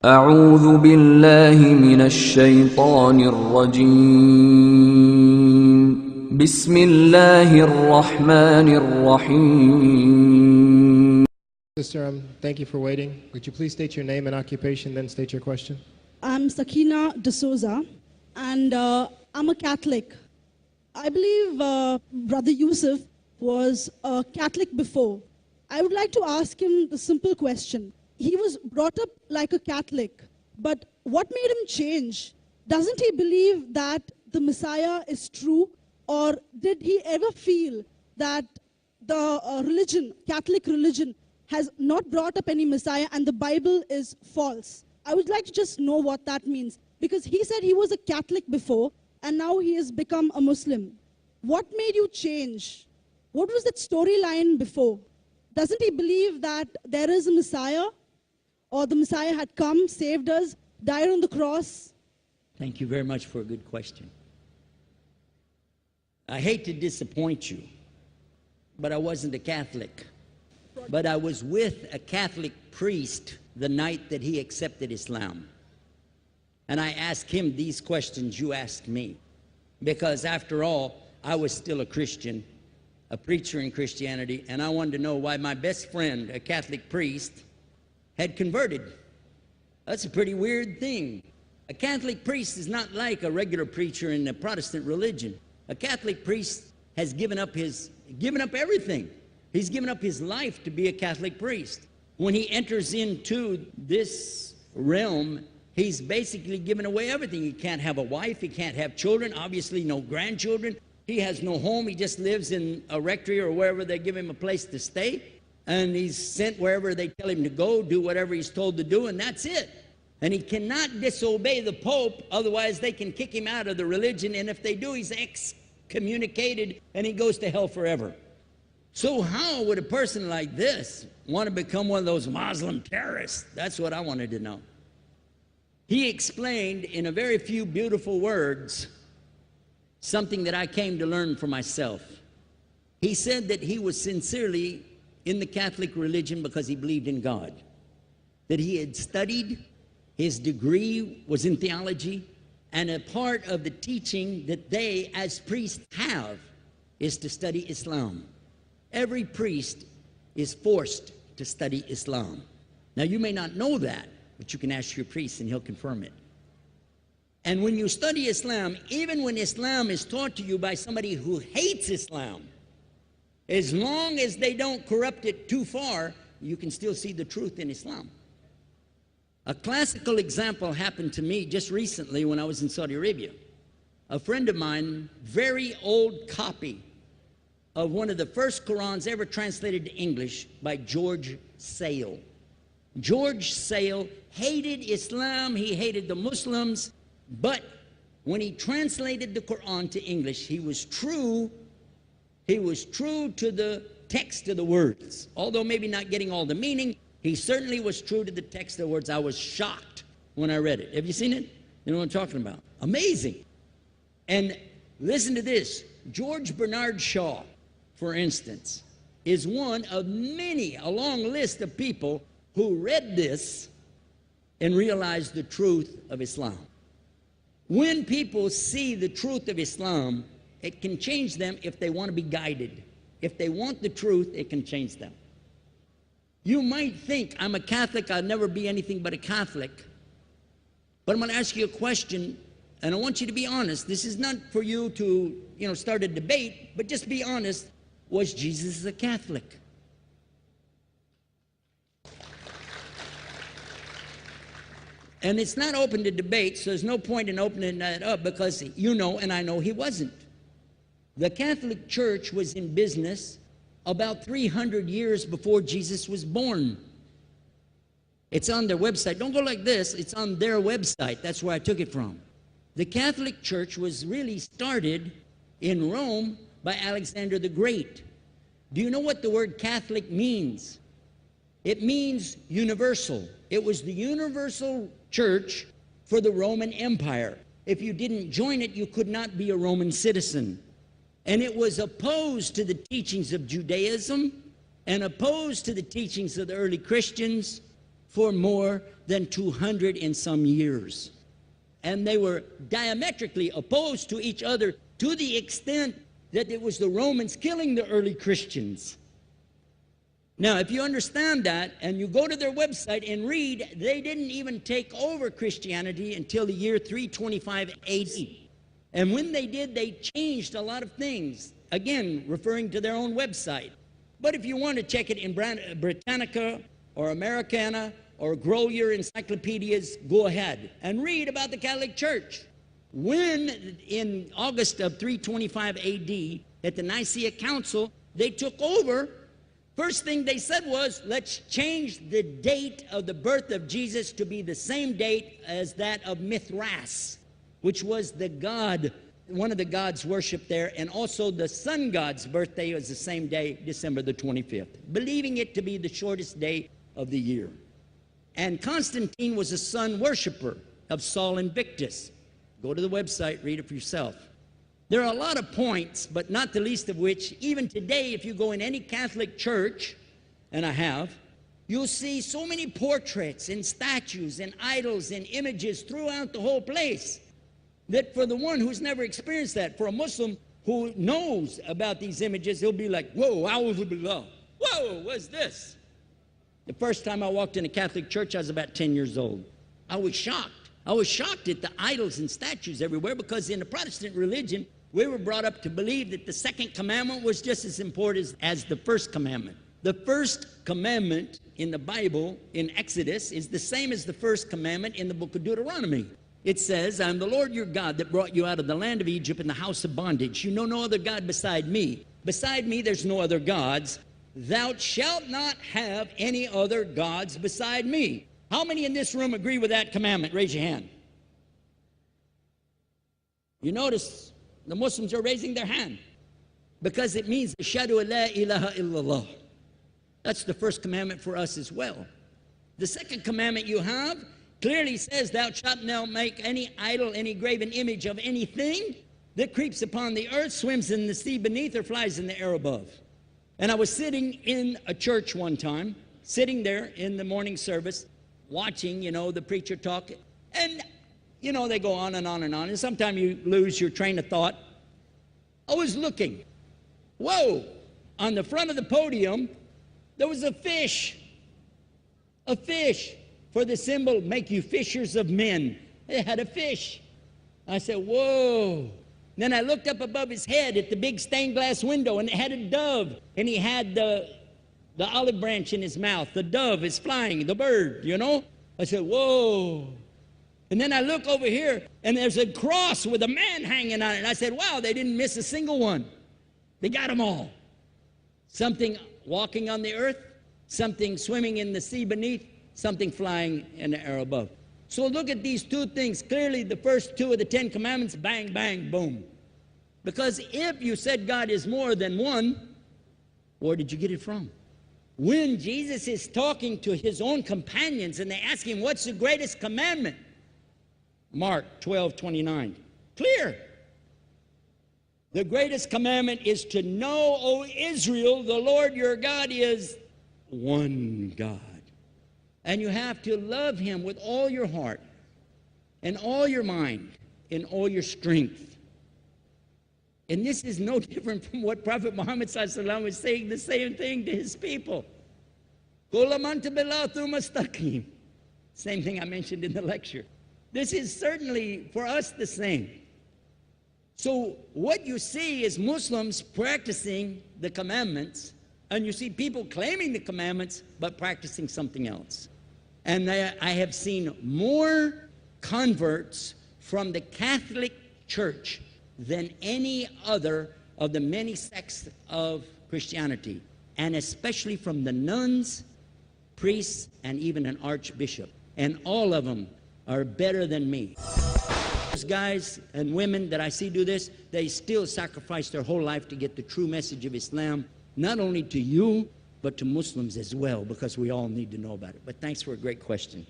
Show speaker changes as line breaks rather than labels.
أعوذ بالله من الشيطان الرجيم بسم الله الرحمن الرحيم.
Sister, thank you for waiting. Would you please state your name and occupation, then state your question?
I'm Sakina D'Souza, and I'm a Catholic. I believe Brother Yusuf was a Catholic before. I would like to ask him the simple question. He was brought up like a Catholic, but what made him change? Doesn't he believe that the Messiah is true, or did he ever feel that the Catholic religion, has not brought up any Messiah and the Bible is false? I would like to just know what that means, because he said he was a Catholic before and now he has become a Muslim. What made you change? What was that storyline before? Doesn't he believe that there is a Messiah, or the Messiah had come, saved us, died on the cross?
Thank you very much for a good question. I hate to disappoint you, but I wasn't a Catholic. But I was with a Catholic priest the night that he accepted Islam. And I asked him these questions you asked me. Because after all, I was still a Christian, a preacher in Christianity, and I wanted to know why my best friend, a Catholic priest, had converted. That's a pretty weird thing. A Catholic priest is not like a regular preacher in the Protestant religion. A Catholic priest has given up everything. He's given up his life to be a Catholic priest. When he enters into this realm, he's basically given away everything. He can't have a wife, he can't have children, obviously no grandchildren. He has no home, he just lives in a rectory or wherever they give him a place to stay. And he's sent wherever they tell him to go, do whatever he's told to do, and that's it. And he cannot disobey the Pope, otherwise they can kick him out of the religion, and if they do, he's excommunicated and he goes to hell forever. So how would a person like this want to become one of those Muslim terrorists? That's what I wanted to know. He explained in a very few beautiful words something that I came to learn for myself. He said that he was sincerely in the Catholic religion because he believed in God, that he had studied, his degree was in theology, and a part of the teaching that they as priests have is to study Islam. Every priest is forced to study Islam. Now you may not know that, but you can ask your priest and he'll confirm it. And when you study Islam, even when Islam is taught to you by somebody who hates Islam, as long as they don't corrupt it too far, you can still see the truth in Islam. A classical example happened to me just recently when I was in Saudi Arabia. A friend of mine, very old copy of one of the first Qurans ever translated to English by George Sale. George Sale hated Islam, he hated the Muslims, but when he translated the Quran to English, he was true to the text of the words. Although maybe not getting all the meaning, he certainly was true to the text of the words. I was shocked when I read it. Have you seen it? You know what I'm talking about? Amazing. And listen to this. George Bernard Shaw, for instance, is one of many, a long list of people who read this and realized the truth of Islam. When people see the truth of Islam, it can change them if they want to be guided. If they want the truth, it can change them. You might think, I'm a Catholic, I'll never be anything but a Catholic. But I'm going to ask you a question, and I want you to be honest. This is not for you to, start a debate, but just be honest. Was Jesus a Catholic? And it's not open to debate, so there's no point in opening that up, because you know and I know he wasn't. The Catholic Church was in business about 300 years before Jesus was born. It's on their website. Don't go like this. It's on their website. That's where I took it from. The Catholic Church was really started in Rome by Alexander the Great. Do you know what the word Catholic means? It means universal. It was the universal church for the Roman Empire. If you didn't join it, you could not be a Roman citizen. And it was opposed to the teachings of Judaism and opposed to the teachings of the early Christians for more than 200 and some years. And they were diametrically opposed to each other to the extent that it was the Romans killing the early Christians. Now, if you understand that and you go to their website and read, they didn't even take over Christianity until the year 325 AD. And when they did, they changed a lot of things, again, referring to their own website. But if you want to check it in Britannica or Americana or grow your encyclopedias, go ahead and read about the Catholic Church. When, in August of 325 AD, at the Nicaea Council, they took over, first thing they said was, let's change the date of the birth of Jesus to be the same date as that of Mithras, which was the god, one of the gods worshipped there, and also the sun god's birthday was the same day, December the 25th, believing it to be the shortest day of the year. And Constantine was a sun worshiper of Sol Invictus. Go to the website, read it for yourself. There are a lot of points, but not the least of which, even today, if you go in any Catholic church, and I have, you'll see so many portraits and statues and idols and images throughout the whole place that for the one who's never experienced that, for a Muslim who knows about these images, he'll be like, whoa, a'udhu billah. Whoa, what's this? The first time I walked in a Catholic church, I was about 10 years old. I was shocked. I was shocked at the idols and statues everywhere, because in the Protestant religion, we were brought up to believe that the second commandment was just as important as the first commandment. The first commandment in the Bible, in Exodus, is the same as the first commandment in the book of Deuteronomy. It says, I am the Lord your God that brought you out of the land of Egypt in the house of bondage. You know no other God beside me. Beside me there's no other gods. Thou shalt not have any other gods beside me. How many in this room agree with that commandment? Raise your hand. You notice the Muslims are raising their hand because it means Ashhadu la ilaha illallah. That's the first commandment for us as well. The second commandment you have clearly says, thou shalt not make any idol, any graven image of anything that creeps upon the earth, swims in the sea beneath, or flies in the air above. And I was sitting in a church one time, sitting there in the morning service, watching, the preacher talk, and, they go on and on and on, and sometimes you lose your train of thought. I was looking. Whoa! On the front of the podium, there was a fish. A fish. For the symbol, make you fishers of men. It had a fish. I said, whoa. Then I looked up above his head at the big stained glass window, and it had a dove, and he had the olive branch in his mouth. The dove is flying, the bird, I said, whoa. And then I look over here, and there's a cross with a man hanging on it. I said, wow, they didn't miss a single one. They got them all. Something walking on the earth, something swimming in the sea beneath, something flying in the air above. So look at these two things. Clearly, the first two of the 10 commandments, bang, bang, boom. Because if you said God is more than one, where did you get it from? When Jesus is talking to his own companions and they ask him, what's the greatest commandment? Mark 12:29. Clear. The greatest commandment is to know, O Israel, the Lord your God is one God. And you have to love him with all your heart and all your mind and all your strength. And this is no different from what Prophet Muhammad ﷺ was saying, the same thing to his people. Same thing I mentioned in the lecture. This is certainly for us the same. So what you see is Muslims practicing the commandments, and you see people claiming the commandments but practicing something else. And I have seen more converts from the Catholic Church than any other of the many sects of Christianity, and especially from the nuns, priests, and even an archbishop. And all of them are better than me. Those guys and women that I see do this, they still sacrifice their whole life to get the true message of Islam, not only to you, but to Muslims as well, because we all need to know about it. But thanks for a great question.